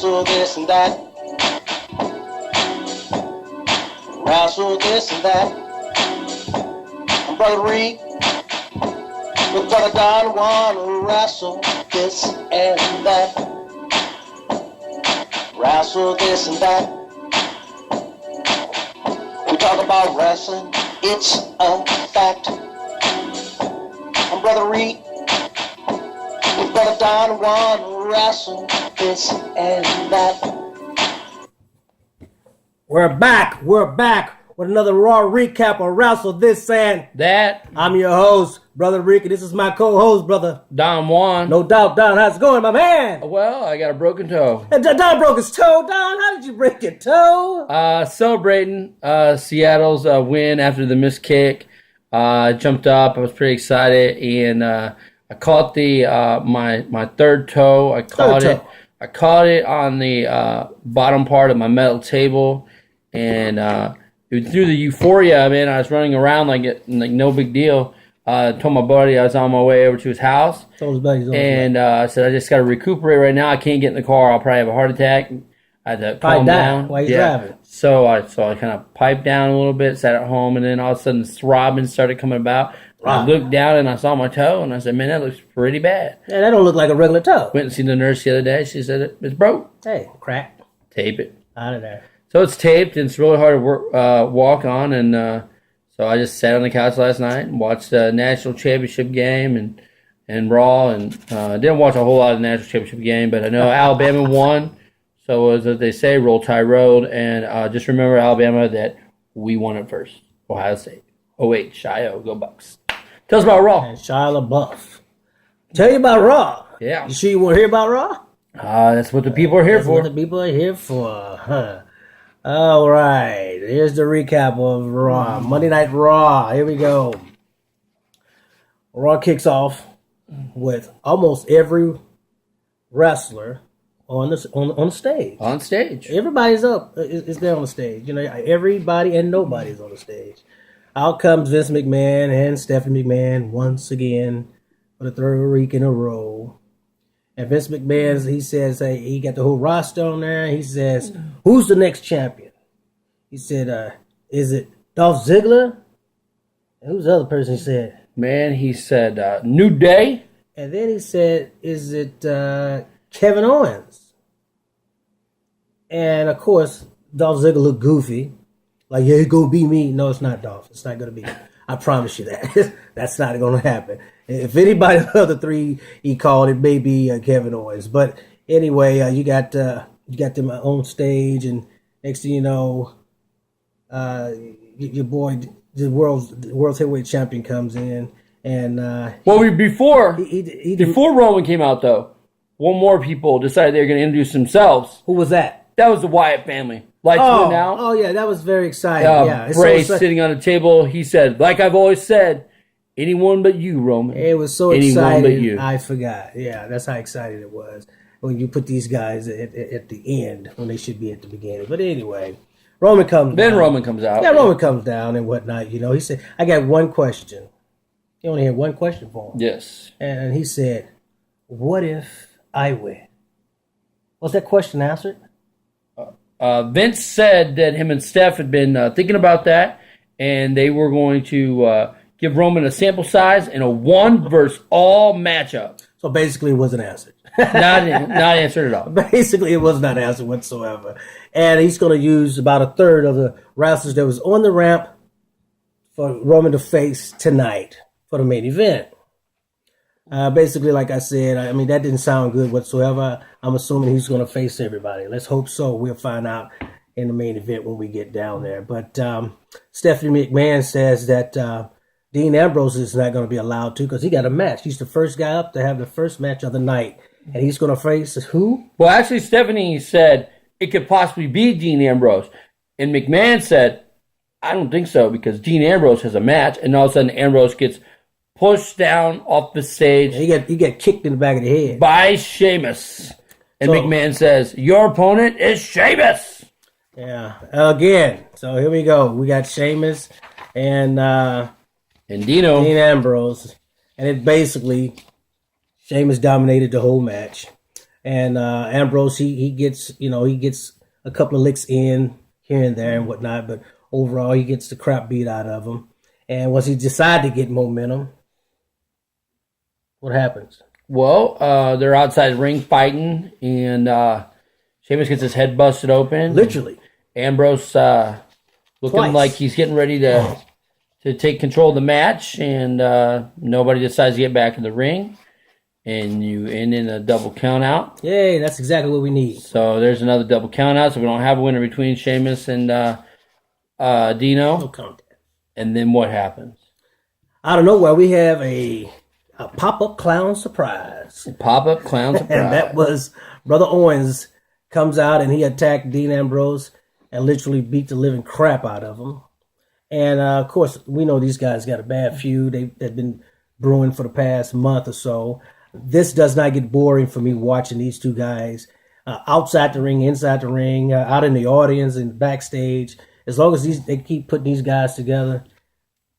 Wrestle this and that. Wrestle this and that. I'm Brother Reed with Brother Don. Wanna wrestle this and that. Wrestle this and that. We talk about wrestling, it's a fact. I'm Brother Reed with Brother Don. Wanna wrestle this and that. We're back with another Raw recap of Wrestle This and That. I'm your host, Brother Rick, and this is my co-host, Brother Don Juan. No Doubt. Don, how's it going, my man? Well, I got a broken toe. And Don broke his toe. Don, how did you break your toe? Celebrating Seattle's win after the missed kick. Jumped up. I was pretty excited, and I caught the my third toe. I caught it on the bottom part of my metal table, and through the euphoria, man, I was running around like no big deal. Told my buddy I was on my way over to his house, and I said I just got to recuperate right now. I can't get in the car. I'll probably have a heart attack. I had to calm down while you're driving. So I kind of piped down a little bit, sat at home, and then all of a sudden throbbing started coming about. I looked down and I saw my toe, and I said, "Man, that looks pretty bad." Yeah, that don't look like a regular toe. Went and seen the nurse the other day. She said it's broke. Hey, crack. Tape it. Out of there. So it's taped, and it's really hard to walk on, and so I just sat on the couch last night and watched the national championship game and Raw, and didn't watch a whole lot of the national championship game, but I know Alabama won. So as they say, roll Tide Road, and just remember Alabama that we won it first. Ohio State. Oh wait, Shio, go Bucks. Tell us about Raw. And Shia LaBeouf. Tell you about Raw. Yeah. You sure you want to hear about Raw? That's what the people are here for. That's what the people are here for, huh? All right. Here's the recap of Raw. Monday Night Raw. Here we go. Raw kicks off with almost every wrestler on the stage. On stage. Everybody's up. Is there on the stage. You know, everybody and nobody's on the stage. Out comes Vince McMahon and Stephanie McMahon once again for the third week in a row. And Vince McMahon, he says, hey, he got the whole roster on there. He says, who's the next champion? He said, is it Dolph Ziggler? And who's the other person he said? Man, he said, New Day. And then he said, is it Kevin Owens? And, of course, Dolph Ziggler looked goofy. Like, yeah, it's going to be me. No, it's not Dolph. It's not going to be me. I promise you that. That's not going to happen. If anybody of the three he called, it may be Kevin Owens. But anyway, you got them on stage, and next thing you know, your boy, the world's heavyweight champion, comes in, and before before Roman came out though, one more people decided they were going to introduce themselves. Who was that? That was the Wyatt family. Lights went out. Oh yeah, that was very exciting. Brie sitting on a table. He said, "Like I've always said, anyone but you, Roman." It was so anyone exciting. But you. I forgot. Yeah, that's how excited it was when you put these guys at the end when they should be at the beginning. But anyway, Roman comes. Then down. Roman comes out. Yeah, Roman comes down and whatnot. You know, he said, "I got one question." He only had one question for him. Yes. And he said, "What if I win?" Was that question answered? Vince said that him and Steph had been thinking about that, and they were going to give Roman a sample size in a 1-versus-all matchup. So basically, it wasn't answered. not answered at all. Basically, it was not answered whatsoever. And he's going to use about a third of the wrestlers that was on the ramp for Roman to face tonight for the main event. Basically, like I said, I mean, that didn't sound good whatsoever. I'm assuming he's going to face everybody. Let's hope so. We'll find out in the main event when we get down there. But Stephanie McMahon says that Dean Ambrose is not going to be allowed to because he got a match. He's the first guy up to have the first match of the night. And he's going to face who? Well, actually, Stephanie said it could possibly be Dean Ambrose. And McMahon said, I don't think so because Dean Ambrose has a match. And all of a sudden, Ambrose gets pushed down off the stage. He got kicked in the back of the head. By Sheamus. And McMahon says, your opponent is Sheamus. Yeah. Again. So here we go. We got Sheamus and Dean Ambrose. And it basically, Sheamus dominated the whole match. And Ambrose, he gets a couple of licks in here and there and whatnot, but overall he gets the crap beat out of him. And once he decides to get momentum, what happens? Well, they're outside the ring fighting, and Sheamus gets his head busted open. Literally. Ambrose looking Twice. like he's getting ready to take control of the match, and nobody decides to get back in the ring, and you end in a double count out. Yay, that's exactly what we need. So there's another double count out, so we don't have a winner between Sheamus and Dino. No count. And then what happens? Out of nowhere, we have a pop-up clown surprise. Pop-up clown surprise. And that was Brother Owens comes out and he attacked Dean Ambrose and literally beat the living crap out of him. And, of course, we know these guys got a bad feud. They've been brewing for the past month or so. This does not get boring for me watching these two guys outside the ring, inside the ring, out in the audience and backstage. As long as they keep putting these guys together,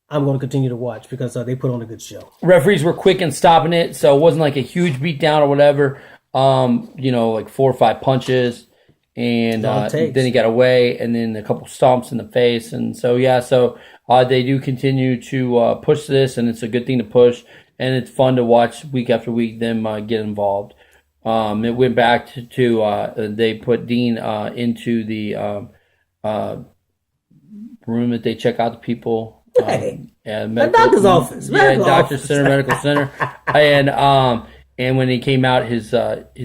I'm going to continue to watch because they put on a good show. Referees were quick in stopping it, so it wasn't like a huge beatdown or whatever. Like 4 or 5 punches, and then he got away, and then a couple stomps in the face, and so they do continue to push this, and it's a good thing to push, and it's fun to watch week after week them get involved. It went back to they put Dean into the room that they check out the people. The doctor's office. Doctor's Center, Medical Center. And when he came out, his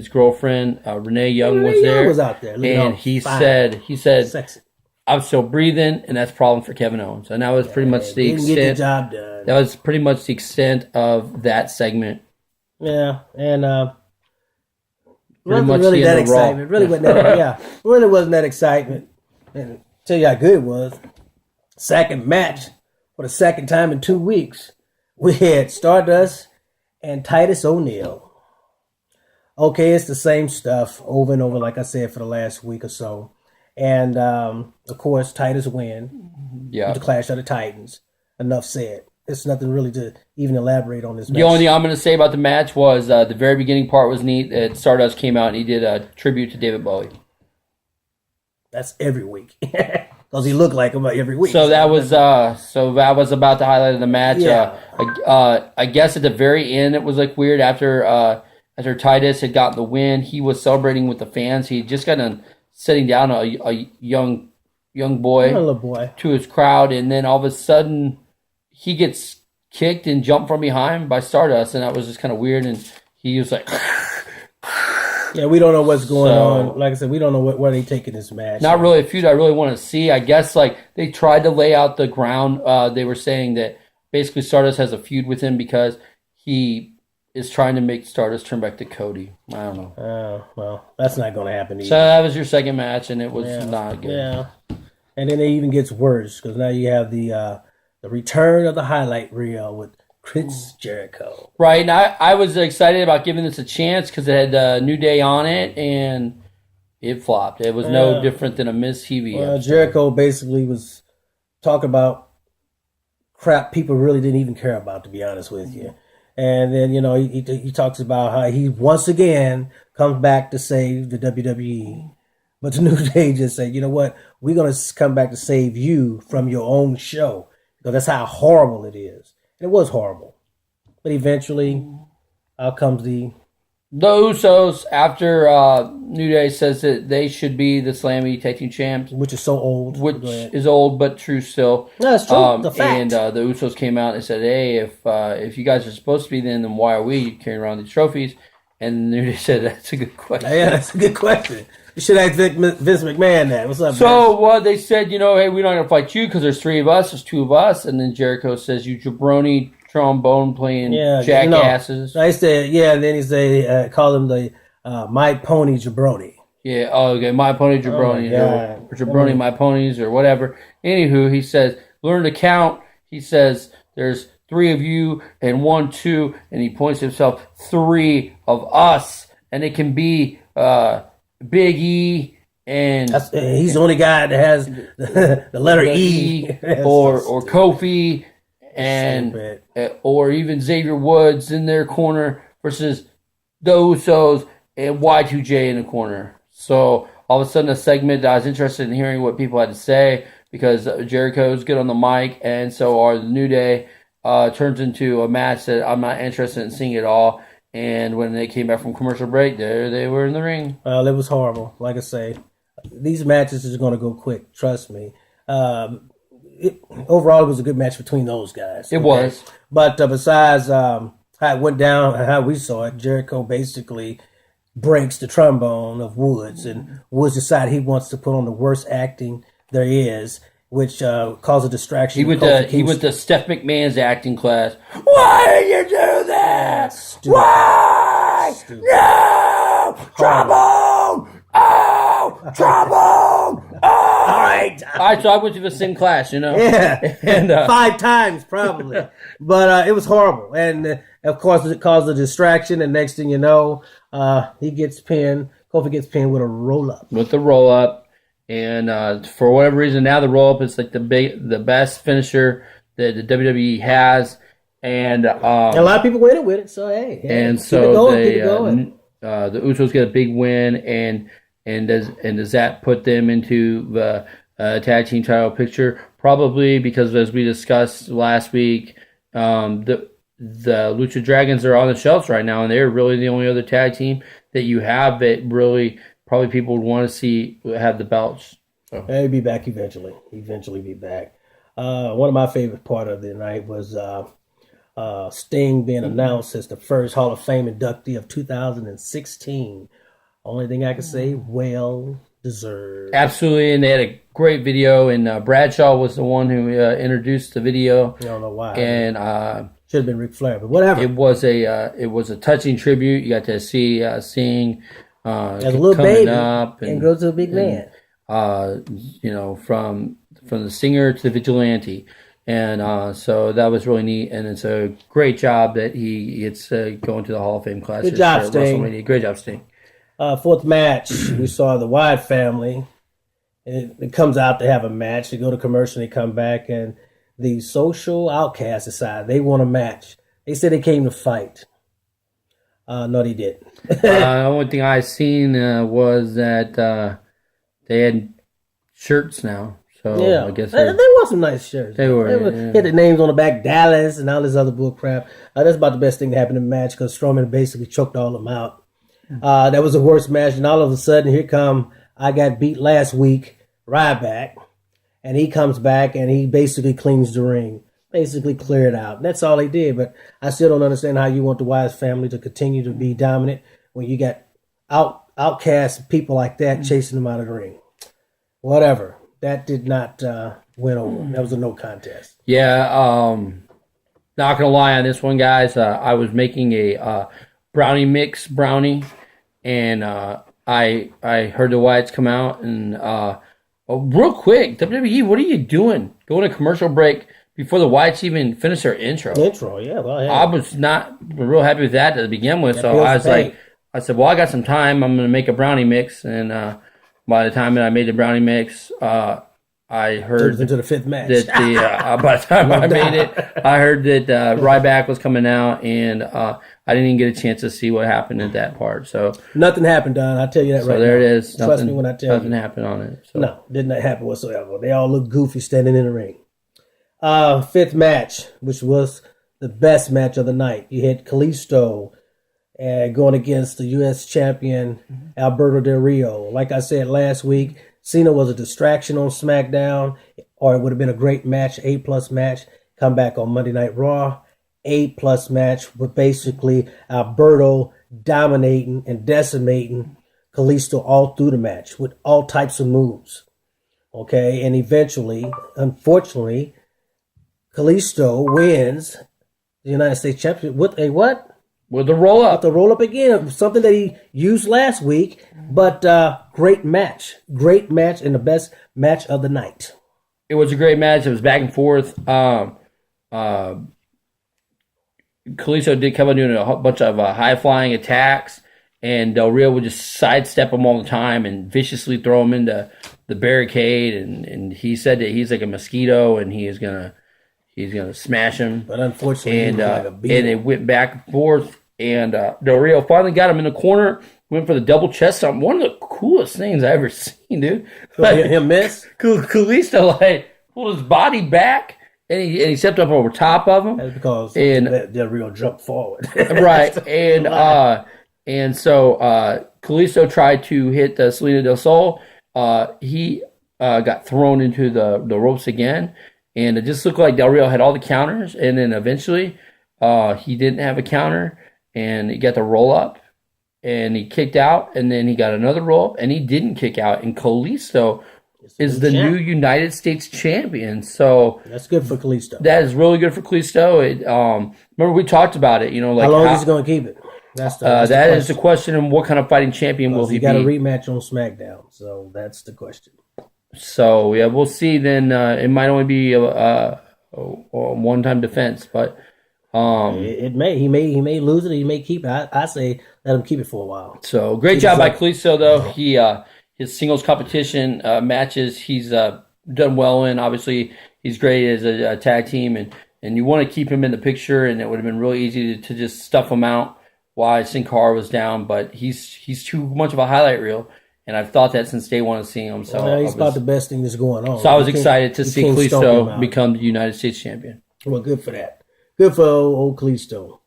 girlfriend, Renee Young, was there. Was out there. And he said, sexy. I'm still breathing, and that's a problem for Kevin Owens. And that was pretty much the extent. Get the job done. That was pretty much the extent of that segment. Yeah, and Pretty wasn't much really the that end of Raw. excitement. Really wasn't that. Really wasn't that excitement. And tell you how good it was. Second match for the second time in 2 weeks. We had Stardust and Titus ONeil. Okay, it's the same stuff over and over, like I said, for the last week or so. And, of course, Titus win. Yeah. The Clash of the Titans. Enough said. There's nothing really to even elaborate on this match. The only thing I'm going to say about the match was the very beginning part was neat. Stardust came out and he did a tribute to David Bowie. That's every week. Because he looked like him every week. So that was about the highlight of the match. Yeah. I guess at the very end it was like weird after Titus had gotten the win. He was celebrating with the fans. He had just gotten sitting down a young boy, a little boy to his crowd, and then all of a sudden he gets kicked and jumped from behind by Stardust, and that was just kind of weird. And he was like, yeah, we don't know what's going on. Like I said, we don't know where they taking this match. Not really a feud I really want to see. I guess like they tried to lay out the ground. They were saying that basically Stardust has a feud with him because he is trying to make Stardust turn back to Cody. I don't know. Oh, well, that's not going to happen either. So that was your second match, and it was not good. Yeah, and then it even gets worse because now you have the return of the highlight reel with Chris Jericho. Right, and I was excited about giving this a chance because it had New Day on it, and it flopped. It was no different than a Miz TV episode. Jericho basically was talking about crap people really didn't even care about, to be honest with you. And then, he talks about how he once again comes back to save the WWE. But the New Day just say, you know what, we're going to come back to save you from your own show. Because that's how horrible it is. And it was horrible. But eventually, out comes the Usos, after New Day says that they should be the Slammy Tag Team Champs. Which is so old. Which is old, but true still. No, it's true. The fact. And the Usos came out and said, hey, if you guys are supposed to be then why are we carrying around these trophies? And New Day said, that's a good question. Yeah, that's a good question. You should ask Vince McMahon that. What's up, So they said, hey, we're not going to fight you because there's 3 of us, there's 2 of us. And then Jericho says, you jabroni trombone playing jackasses. I said, and then he say, call him the My Pony Jabroni. Yeah, okay, My Pony Jabroni, or Jabroni My Ponies, or whatever. Anywho, he says, learn to count. He says, there's 3 of you and 1, 2, and he points to himself, 3 of us. And it can be Big E, and he's the only guy that has the letter E. or Kofi, and or even Xavier Woods in their corner versus the Usos and Y2J in the corner. So all of a sudden, a segment that I was interested in hearing what people had to say because Jericho's good on the mic, and so are the New Day. Turns into a match that I'm not interested in seeing at all. And when they came back from commercial break, there they were in the ring. Well, it was horrible. Like I say, these matches are going to go quick. Trust me. Overall, it was a good match between those guys. It was. But besides how it went down, how we saw it, Jericho basically breaks the trombone of Woods, and Woods decided he wants to put on the worst acting there is, which caused a distraction. He went to Steph McMahon's acting class. Why did you do that? Stupid. Why? Stupid. No! Trombone! Oh! Trombone! Oh! All right, so I went to the same class, Yeah, and 5 times probably. But it was horrible. And, of course, it caused a distraction, and next thing you know, he gets pinned. Kofi gets pinned with a roll-up. With the roll-up. And for whatever reason, now the roll-up is like the best finisher that the WWE has. And a lot of people went with it, so hey. And so the Usos get a big win, and does that put them into the tag team title picture? Probably, because as we discussed last week, the Lucha Dragons are on the shelves right now, and they're really the only other tag team that you have that really probably people would want to see have the belts. So. He'll be back eventually. Eventually be back. One of my favorite part of the night was Sting being announced as the first Hall of Fame inductee of 2016. Only thing I can say, well deserved. Absolutely, and they had a great video, and Bradshaw was the one who introduced the video. I don't know why. And should have been Ric Flair, but whatever. It was a touching tribute. You got to see Sting as a little baby up and grow to a big man. From the singer to the vigilante. And so that was really neat, and it's a great job that he gets going to the Hall of Fame class. Good job, Sting. Great job, Sting. Fourth match, we saw the Wyatt family. It comes out to have a match. They go to commercial, they come back, and the social outcasts decide they want a match. They said they came to fight. No, they didn't. The only thing I seen was that they had shirts now. So yeah, I guess there were some nice shirts. They were. Had the names on the back, Dallas, and all this other bull crap. That's about the best thing that happened in the match because Strowman basically choked all of them out. That was the worst match, and all of a sudden, here come I got beat last week, Ryback, and he comes back and he basically cleans the ring, basically clear it out. And that's all he did. But I still don't understand how you want the Wyatt family to continue to be dominant when you got outcast people like that chasing them out of the ring. Whatever. That did not win over. That was a no contest. Yeah, not gonna lie on this one, guys. I was making a brownie mix and I heard the Wyatts come out and real quick, WWE, what are you doing? Going to commercial break before the Wyatts even finish their intro. Yeah. Well, yeah. I was not real happy with that to begin with, so I said, well, I got some time. I'm gonna make a brownie mix, and by the time that I made the brownie mix, I heard into the fifth match. That by the time I made it, I heard that Ryback was coming out, and I didn't even get a chance to see what happened at that part. So nothing happened, Don. I'll tell you that right now. So there it is. Trust me when I tell you. Nothing happened on it. So. No, did not happen whatsoever. They all look goofy standing in the ring. Fifth match, which was the best match of the night. You had Kalisto going against the U.S. champion, Alberto Del Rio. Like I said last week, Cena was a distraction on SmackDown, or it would have been a great match, A+ match. Come back on Monday Night Raw, A+ match with basically Alberto dominating and decimating Kalisto all through the match with all types of moves. Okay, and eventually, unfortunately, Kalisto wins the United States Championship with a what? With the roll up. With the roll up again. Something that he used last week. But great match. Great match and the best match of the night. It was a great match. It was back and forth. Kalisto did come out doing a bunch of high-flying attacks. And Del Rio would just sidestep him all the time and viciously throw him into the barricade. And he said that he's like a mosquito and he's gonna smash him. But unfortunately, and it went back and forth. And Del Rio finally got him in the corner. went for the double chest stomp. One of the coolest things I ever seen, dude. Like, him miss? Kalisto like pulled his body back and he stepped up over top of him. That's because Del Rio jumped forward. Right. And so Kalisto tried to hit Selena Del Sol. He got thrown into the ropes again. And it just looked like Del Rio had all the counters. And then eventually he didn't have a counter. And he got the roll up. And he kicked out. And then he got another roll up. And he didn't kick out. And Kalisto is the new United States champion. So that's good for Kalisto. That is really good for Kalisto. Remember we talked about it. Like how long is he going to keep it? That's the question. And what kind of fighting champion will he be? He got a rematch on SmackDown, so that's the question. So yeah, we'll see. Then it might only be a one-time defense, but it may. He may lose it. He may keep it. I say let him keep it for a while. So great job by Kalisto, though. He his singles competition matches he's done well in. Obviously, he's great as a tag team, and you want to keep him in the picture. And it would have been really easy to just stuff him out while Sin Cara was down, but he's too much of a highlight reel. And I've thought that since day one of seeing him. So he's about the best thing that's going on. So I was excited to see Kalisto become the United States champion. Well, good for that. Good for old Kalisto.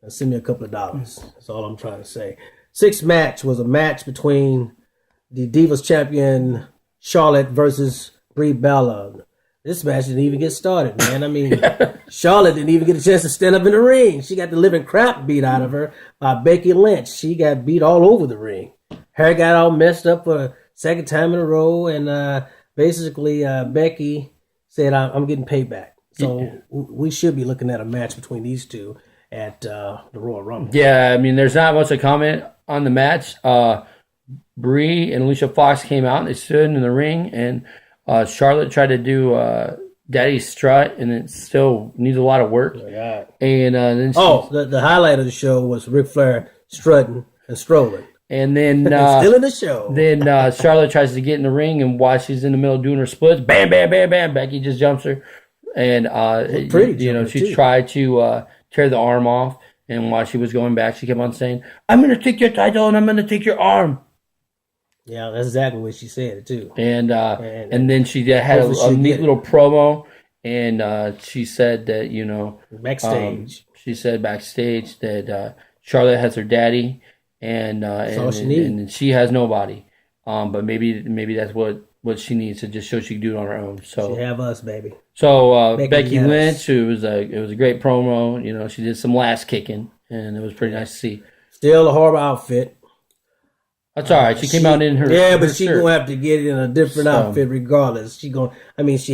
Send me a couple of dollars. That's all I'm trying to say. Sixth match was a match between the Divas champion Charlotte versus Brie Bella. This match didn't even get started, man. I mean, Charlotte didn't even get a chance to stand up in the ring. She got the living crap beat out of her by Becky Lynch. She got beat all over the ring. Hair got all messed up for the second time in a row, and basically Becky said, I'm getting payback. So we should be looking at a match between these two at the Royal Rumble. Yeah, I mean, there's not much to comment on the match. Brie and Alicia Fox came out, and they stood in the ring, and Charlotte tried to do Daddy's Strut, and it still needs a lot of work. Oh, God. And then the highlight of the show was Ric Flair strutting and strolling. And then still in the show. Then Charlotte tries to get in the ring, and while she's in the middle doing her splits, bam, bam, bam, bam, Becky just jumps her, and she tried to tear the arm off. And while she was going back, she kept on saying, "I'm going to take your title, and I'm going to take your arm." Yeah, that's exactly what she said too. And then she had a neat little promo, and she said that backstage. She said backstage that Charlotte has her daddy. And she has nobody, but maybe that's what she needs to just show she can do it on her own. So she have us, baby. So Becky Lynch, it was a great promo. She did some last kicking, and it was pretty nice to see. Still a horrible outfit. That's all right. She came out in her but she's gonna have to get in a different outfit regardless. She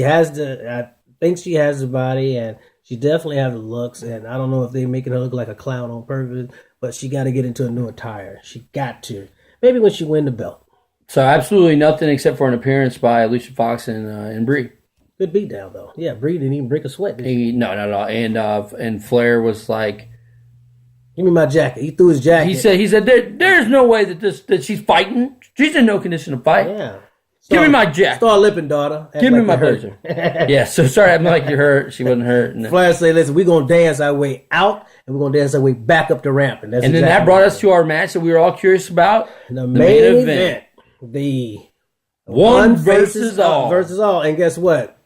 has I think she has the body, and she definitely has the looks. And I don't know if they're making her look like a clown on purpose. But she got to get into a new attire. She got to. Maybe when she win the belt. So absolutely nothing except for an appearance by Alicia Fox and Brie. Good beatdown though. Yeah, Brie didn't even break a sweat. No, not at all. And Flair was like, "Give me my jacket." He threw his jacket. He said there's no way that she's fighting. She's in no condition to fight. Yeah. Give me my jacket. Start lipping, daughter. Give me my blazer. Yeah, so sorry, I'm like you're hurt. She wasn't hurt. Flair say, listen, we're going to dance our way out, and we're going to dance our way back up the ramp. And then that brought us to our match that we were all curious about. The main event. The one versus all. Versus all. And guess what?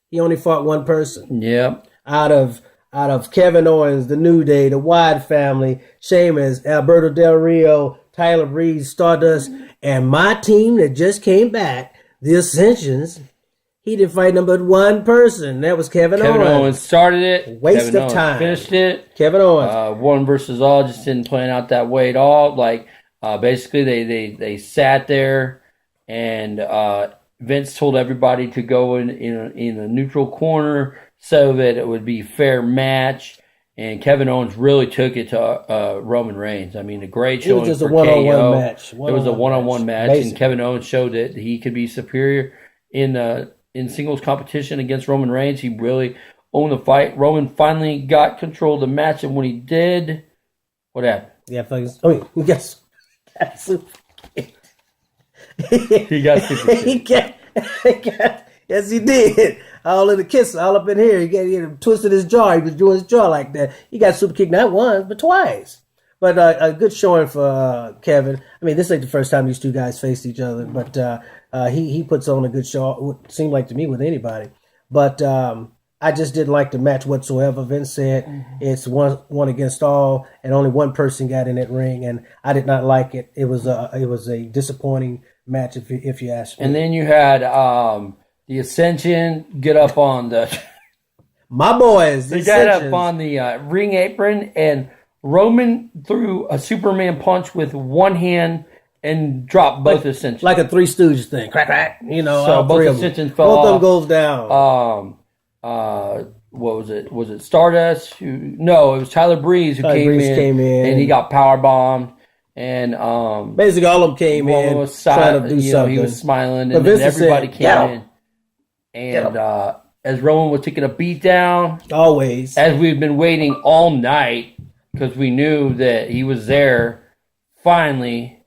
He only fought one person. Yep. Out of Kevin Owens, the New Day, the Wyatt family, Sheamus, Alberto Del Rio, Tyler Breeze, Stardust, and my team that just came back, the Ascensions. He didn't fight number one person. That was Kevin Owens. Kevin Owens started it. Waste of time. Finished it. Kevin Owens. One versus all just didn't plan out that way at all. Basically, they sat there, and Vince told everybody to go in a neutral corner so that it would be a fair match. And Kevin Owens really took it to Roman Reigns. I mean, a great showing. It was just for a one-on-one KO. match. It was a one-on-one match, and Kevin Owens showed that he could be superior in singles competition against Roman Reigns. He really owned the fight. Roman finally got control of the match, and when he did, what happened? Yeah, he got super He got super kicked. Yes, he did. All in the kiss, all up in here. He twisted his jaw. He was doing his jaw like that. He got super kicked not once, but twice. But a good showing for Kevin. I mean, this ain't the first time these two guys faced each other, but he puts on a good show. It seemed like to me with anybody. But I just didn't like the match whatsoever. Vince said it's one against all, and only one person got in that ring, and I did not like it. It was a disappointing match, if you ask me. And then you had the Ascension get up on the my boys. They got up on the ring apron, and Roman threw a Superman punch with one hand and dropped both Ascensions. Like a Three Stooges thing. Crack, crack. So both Ascensions fell off. Both of them goes down. What was it? Was it Stardust? No, it was Tyler Breeze who came in, and he got power bombed. And basically all of them came in was trying to do something. He was smiling, and then everybody came in. And as Roman was taking a beat down, always, as we've been waiting all night, because we knew that he was there. Finally,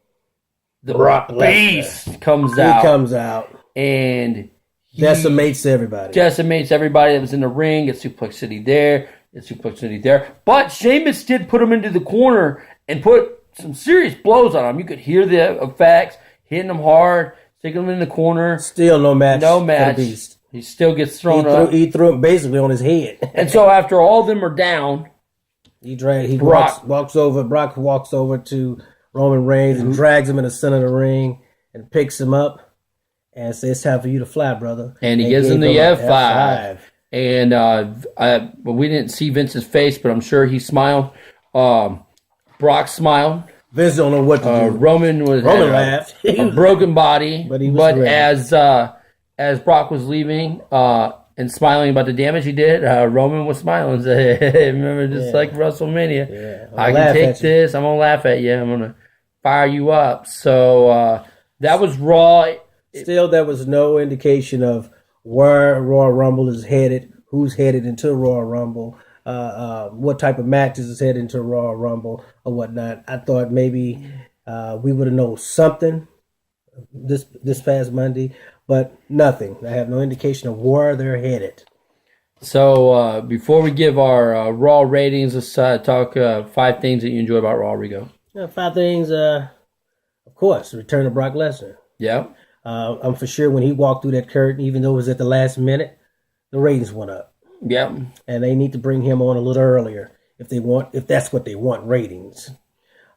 the Beast comes out. He comes out and decimates everybody. Decimates everybody that was in the ring. Gets Suplex City there. But Sheamus did put him into the corner and put some serious blows on him. You could hear the effects, hitting him hard, sticking him in the corner. Still no match. No match. For the Beast. He still gets thrown up. He threw it basically on his head. And so after all of them are down, Brock walks over to Roman Reigns and drags him in the center of the ring and picks him up and says, "It's time for you to fly, brother." And he gives him the F5. And we didn't see Vince's face, but I'm sure he smiled. Brock smiled. Vince don't know what to do. Roman laughed. A broken body, but as Brock was leaving and smiling about the damage he did, Roman was smiling. Remember, just like WrestleMania. Yeah. I can take this. I'm going to laugh at you. I'm going to fire you up. So that was Raw. Still, there was no indication of where Royal Rumble is headed, who's headed into Royal Rumble, what type of matches is headed into Royal Rumble or whatnot. I thought maybe we would have known something this past Monday, but nothing. I have no indication of where they're headed. So before we give our Raw ratings, let's talk 5 things that you enjoy about Raw, Rico. 5 things, of course, the return of Brock Lesnar. Yeah. I'm for sure when he walked through that curtain, even though it was at the last minute, the ratings went up. Yeah. And they need to bring him on a little earlier if that's what they want, ratings.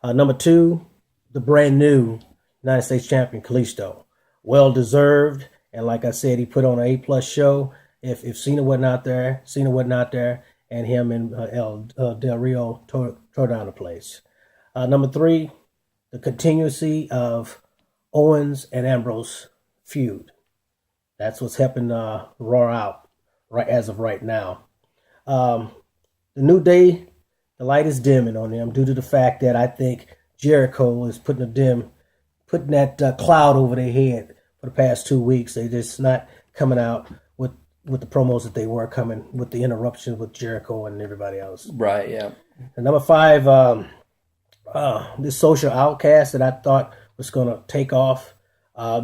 Number 2, the brand new United States champion, Kalisto. Well deserved. And like I said, he put on an A+ show. If Cena wasn't out there, and him and Del Rio tore down the place. Number 3, the continuity of Owens and Ambrose feud. That's what's helping Raw out right as of right now. The New Day, the light is dimming on them due to the fact that I think Jericho is putting that cloud over their head for the past 2 weeks. They're just not coming out with the promos that they were coming with the interruptions with Jericho and everybody else. Right, yeah. And number 5, this social outcast that I thought was going to take off,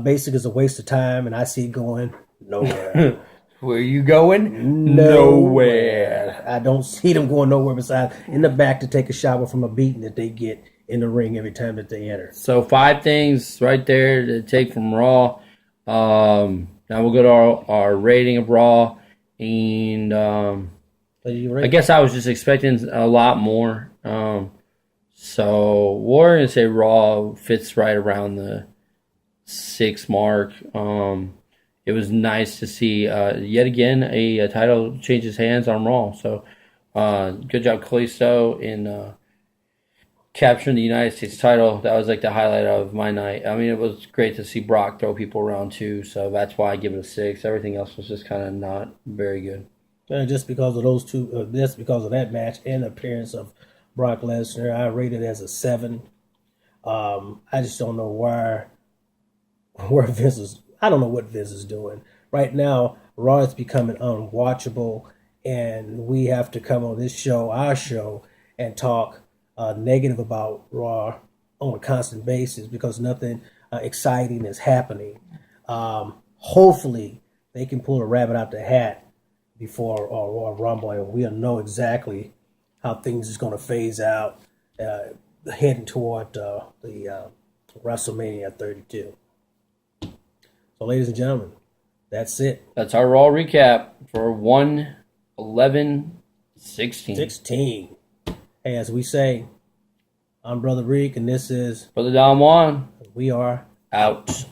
basically is a waste of time, and I see it going nowhere. Where are you going? Nowhere. I don't see them going nowhere besides in the back to take a shower from a beating that they get in the ring every time that they enter. So 5 things right there to take from Raw. Now we'll go to our rating of Raw, and I guess I was just expecting a lot more. So we're going to say Raw fits right around the 6 mark. It was nice to see yet again a title changes hands on Raw. So good job, Kalisto, in capturing the United States title. That was like the highlight of my night. I mean, it was great to see Brock throw people around too. So that's why I give it a 6. Everything else was just kind of not very good. Just because of those two, just because of that match and the appearance of Brock Lesnar, I rate it as a 7. I just don't know where Vince is. I don't know what Vince is doing right now. Raw is becoming unwatchable, and we have to come on this show, our show, and talk negative about Raw on a constant basis because nothing exciting is happening. Hopefully, they can pull a rabbit out the hat before Royal Rumble, and we'll know exactly how things is going to phase out. heading toward the WrestleMania 32. So, ladies and gentlemen, that's it. That's our Raw recap for 1/11/16. 16. Hey, as we say, I'm Brother Reek, and this is Brother Don Juan. We Are Out.